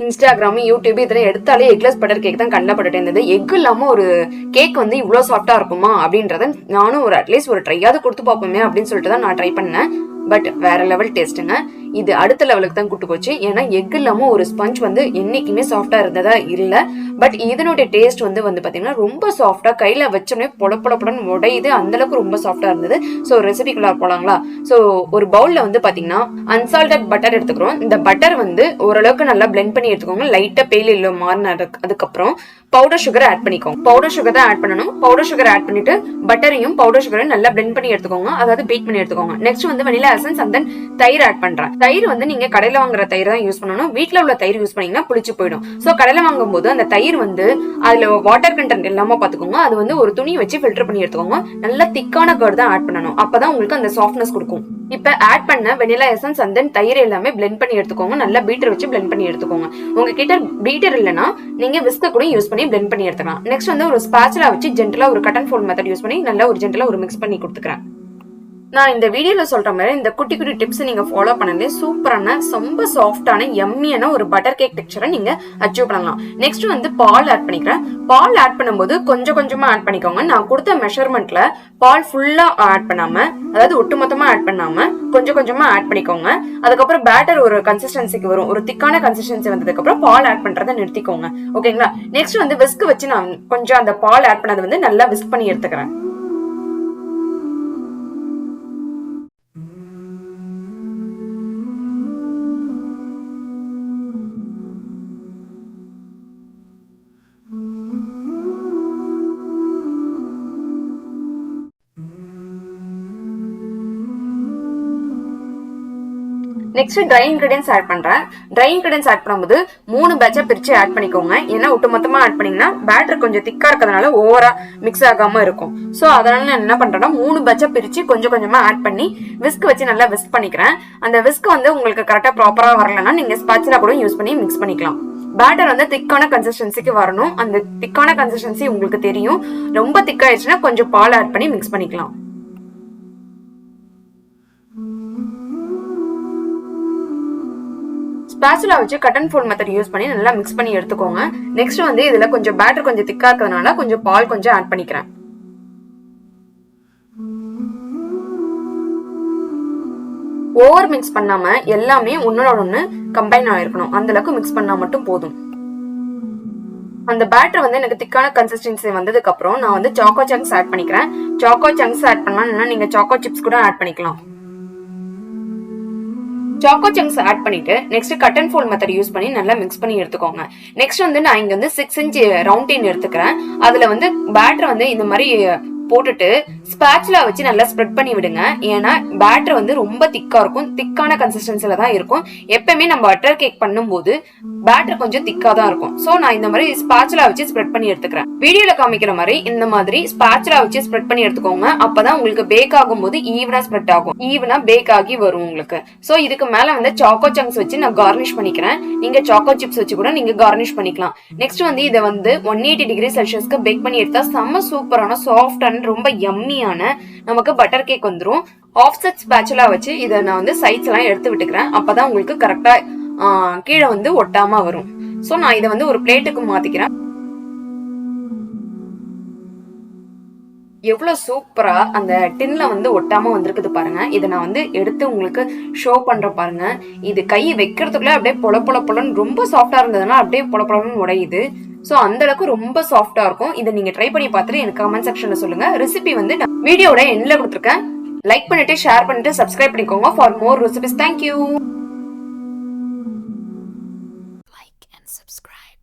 Instagram, YouTube இதெல்லாம் எடுத்தாலே eggless butter cake தான் கண்ணில் பட்டுட்டு இருந்தது. எக் இல்லாம ஒரு கேக் வந்து இவ்வளோ சாஃப்டா இருக்குமா அப்படின்றத நானும் ஒரு அட்லீஸ்ட் ஒரு ட்ரையாவது கொடுத்து பார்ப்போமே அப்படின்னு சொல்லிட்டு தான் நான் ட்ரை பண்ணேன். பட் வேற லெவல் டேஸ்ட்டுங்க. இது அடுத்த லெவலுக்கு தான் கூட்டு போச்சு. ஏன்னா எக் இல்லாம ஒரு ஸ்பஞ்ச் வந்து என்னைக்குமே சாஃப்டா இருந்ததா இல்ல. பட் இதனுடைய டேஸ்ட் வந்து பாத்தீங்கன்னா ரொம்ப சாஃப்டா, கையில வச்சோடனே பொடன்னு உடையுது. அந்த அளவுக்கு ரொம்ப சாஃப்டா இருந்தது. ஸோ ரெசிபிக்குள்ள போலாங்களா? ஸோ ஒரு பவுல்ல வந்து பாத்தீங்கன்னா அன்சால்டட் பட்டர் எடுத்துக்கிறோம். இந்த பட்டர் வந்து ஓரளவுக்கு நல்லா பிளெண்ட் பண்ணி எடுத்துக்கோங்க. லைட்டா பேல் எல்லோ மாறின அதுக்கப்புறம் பவுடர் சுகர் ஆட் பண்ணிக்கோங்க. பவுடர் சுகர் தான் ஆட் பண்ணணும். பவுடர் சுகர் ஆட் பண்ணிட்டு பட்டரையும் பவுடர் சுகரையும் நல்லா பிளெண்ட் பண்ணி எடுத்துக்கோங்க. அதாவது பீட் பண்ணி எடுத்துக்கோங்க. நெக்ஸ்ட் வந்து வெனிலா எசன்ஸ் அண்ட் தென் தயிர் ஆட் பண்றேன். தயிர் வந்து நீங்க கடையில வாங்குற தயிர் தான் யூஸ் பண்ணணும். வீட்டுல உள்ள தயிர் யூஸ் பண்ணீங்கன்னா புளிச்சு போயிடும். சோ கடையில வாங்கும் போது அந்த தயிர் வந்து அதுல வாட்டர் கண்டென்ட் இல்லாம பாத்துக்கோங்க. அது வந்து ஒரு துணி வச்சு ஃபில்டர் பண்ணி எடுத்துக்கோங்க. நல்லா திக்கான கர்ட் தான் ஆட் பண்ணணும். அப்பதான் உங்களுக்கு அந்த சாஃப்ட்னஸ் கொடுக்கும். இப்ப ஆட் பண்ண வெனிலா எசன்ஸ் அண்ட் தென் தயிர் எல்லாமே பிளெண்ட் பண்ணி எடுத்துக்கோங்க. நல்லா பீட்டர் வச்சு பிளெண்ட் பண்ணி எடுத்துக்கோங்க. உங்ககிட்ட பீட்டர் இல்லைன்னா நீங்க விஸ்க கூட யூஸ் பண்ணி பிளெண்ட் பண்ணி எடுத்துக்கலாம். நெக்ஸ்ட் வந்து ஒரு ஸ்பாச்சுலா வச்சு ஜென்டலா ஒரு cut and fold method use பண்ணி நல்லா ஒரு ஜென்டலா ஒரு மிக்ஸ் பண்ணி கொடுத்துக்கிறேன். நான் இந்த வீடியோல சொல்ற மாதிரி இந்த குட்டி குட்டி டிப்ஸ் நீங்க ஃபாலோ பண்ணலே சூப்பரான ரொம்ப சாஃப்டான எம்மியான ஒரு பட்டர் கேக் டெக்ஸ்சரை நீங்க அச்சீவ் பண்ணலாம். நெக்ஸ்ட் வந்து பால் ஆட் பண்ணிக்கிறேன். பால் ஆட் பண்ணும்போது கொஞ்சம் கொஞ்சமா ஆட் பண்ணிக்கோங்க. நான் கொடுத்த மெஷர்மெண்ட்ல பால் ஃபுல்லா ஆட் பண்ணாம, அதாவது ஒட்டுமொத்தமா ஆட் பண்ணாம கொஞ்சம் கொஞ்சமா ஆட் பண்ணிக்கோங்க. அதுக்கப்புறம் பேட்டர் ஒரு கன்சிஸ்டன்சிக்கு வரும். ஒரு திக்கான கன்சிஸ்டன்சி வந்ததுக்கு அப்புறம் பால் ஆட் பண்றதை நிறுத்திக்கோங்க. ஓகேங்களா? நெக்ஸ்ட் வந்து விஸ்க் வச்சு நான் கொஞ்சம் அந்த பால் ஆட் பண்ணது வந்து நல்லா விஸ்க் பண்ணி எடுத்துக்கிறேன். நெக்ஸ்ட் ட்ரை இன்கிரிடியன்ஸ் ஆட் பண்றேன். ட்ரை இன்கிரிடியன்ஸ் ஆட் பண்ணும்போது 3 பேட்சா பிரிச்சு ஆட் பண்ணிக்கோங்க. ஏன்னா ஒட்டுமொத்தமா ஆட் பண்ணீங்கன்னா பேட்டர் கொஞ்சம் திக்கா இருக்கிறதுனால ஓவரா மிக்ஸ் ஆகாம இருக்கும். சோ அதனால நான் என்ன பண்றேன்னா 3 பேட்சா பிரிச்சு கொஞ்சம் கொஞ்சமா ஆட் பண்ணி விஸ்க் வச்சு நல்லா விஸ்க் பண்ணிக்கிறேன். அந்த விஸ்க் வந்து உங்களுக்கு கரெக்டா ப்ராப்பரா வரலன்னா நீங்க ஸ்பாச்சுலா கூட யூஸ் பண்ணி மிக்ஸ் பண்ணிக்கலாம். பேட்டர் வந்து திக்கான கன்சிஸ்டன்சிக்கு வரணும். அந்த திக்கான கன்சிஸ்டன்சி உங்களுக்கு தெரியும். ரொம்ப திக்காயிடுச்சுன்னா கொஞ்சம் பால் ஆட் பண்ணி மிக்ஸ் பண்ணிக்கலாம். ஸ்பாச்சுலா வச்சு cut and fold method use பண்ணி நல்லா மிக்ஸ் பண்ணி எடுத்துக்கோங்க. நெக்ஸ்ட் வந்து இதுல கொஞ்சம் பேட்டர் கொஞ்சம் திக்கா இருக்கிறதுனால கொஞ்சம் பால் கொஞ்சம் ஆட் பண்ணிக்கிறேன். ஓவர் மிக்ஸ் பண்ணாம எல்லாமே ஒன்னோட ஒண்ணு கம்பைன் ஆயிருக்கணும். அந்த அளவுக்கு மிக்ஸ் பண்ணா மட்டும் போதும். அந்த பேட்டர் வந்து எனக்கு திக்கான கன்சிஸ்டன்சி வந்ததுக்கு அப்புறம் நான் வந்து சாக்கோ சங்க்ஸ் ஆட் பண்ணிக்கிறேன். சாக்கோ சங்க்ஸ் ஆட் பண்ணலாம், நீங்க சாக்கோ சிப்ஸ் கூட ஆட் பண்ணிக்கலாம். சாக்கோ சங்க்ஸ் ஆட் பண்ணிட்டு next cut and fold method use பண்ணி நல்லா மிக்ஸ் பண்ணி எடுத்துக்கோங்க. நெக்ஸ்ட் வந்து நான் இங்க வந்து 6 இன்ச் ரவுண்ட் டின் எடுத்துக்கிறேன். அதுல வந்து பேட்டர் வந்து இந்த மாதிரி போட்டுட்டு ஸ்பாச்சுலா வச்சு நல்லா ஸ்ப்ரெட் பண்ணி விடுங்க. ஏன்னா பேட்டர் வந்து ரொம்ப திக்கா இருக்கும். திக்கான கன்சிஸ்டன்சில தான் இருக்கும். எப்பவுமே நம்ம பட்டர் கேக் பண்ணும்போது பேட்டர் கொஞ்சம் திக்கா தான் இருக்கும். சோ நான் இந்த மாதிரி ஸ்பாச்சுலா வச்சு ஸ்ப்ரெட் பண்ணி எடுத்துக்கிறேன். வீடியோல காமிக்கிற மாதிரி இந்த மாதிரி ஸ்பாச்சுலா வச்சு ஸ்ப்ரெட் பண்ணி எடுத்துக்கோங்க. அப்பதான் உங்களுக்கு பேக் ஆகும்போது ஈவனா ஸ்ப்ரெட் ஆகும், ஈவனா பேக் ஆகி வரும் உங்களுக்கு. சோ இதுக்கு மேல வந்து சாக்கோ சங்க்ஸ் வச்சு நான் கார்னிஷ் பண்ணிக்கிறேன். நீங்க சாக்கோ சிப்ஸ் வச்சு கூட நீங்க கார்னிஷ் பண்ணிக்கலாம். நெக்ஸ்ட் வந்து இதை வந்து 180 டிகிரி செல்சியஸ்க்கு பேக் பண்ணி எடுத்தா செம்ம சூப்பரான சாஃப்ட் ரொம்ப யம்மியான நமக்கு பட்டர் கேக் வந்துரும். ஆஃப்செட் ஸ்பாச்சுலா வச்சு இதை நான் வந்து சைட்ஸ் எல்லாம் எடுத்து விட்டுக்கிறேன். அப்பதான் உங்களுக்கு கரெக்டா கீழே வந்து ஒட்டாம வரும். சோ நான் இதை வந்து ஒரு பிளேட்டுக்கு மாத்திக்கிறேன். எவ்வளவு சூப்பரா அந்த டின்ல வந்து ஒட்டாம வந்திருக்குது பாருங்க. இதை நான் வந்து எடுத்து உங்களுக்கு ஷோ பண்ற பாருங்க. இது கை வைக்கிறதுக்குள்ள அப்படியே பொலன்னு ரொம்ப சாஃப்டா இருந்ததுன்னா அப்படியே பொலன்னு உடையுது. சோ அந்த அளவுக்கு ரொம்ப சாஃப்டா இருக்கும். இதை நீங்க ட்ரை பண்ணி பார்த்துட்டு எனக்கு கமெண்ட் செக்ஷன்ல சொல்லுங்க. ரெசிபி வந்து நான் வீடியோட எண்ட்ல கொடுத்துருக்கேன். லைக் பண்ணிட்டு ஷேர் பண்ணிட்டு சப்ஸ்கிரைப் பண்ணிக்கோங்க for more recipes. Thank you. Like and subscribe.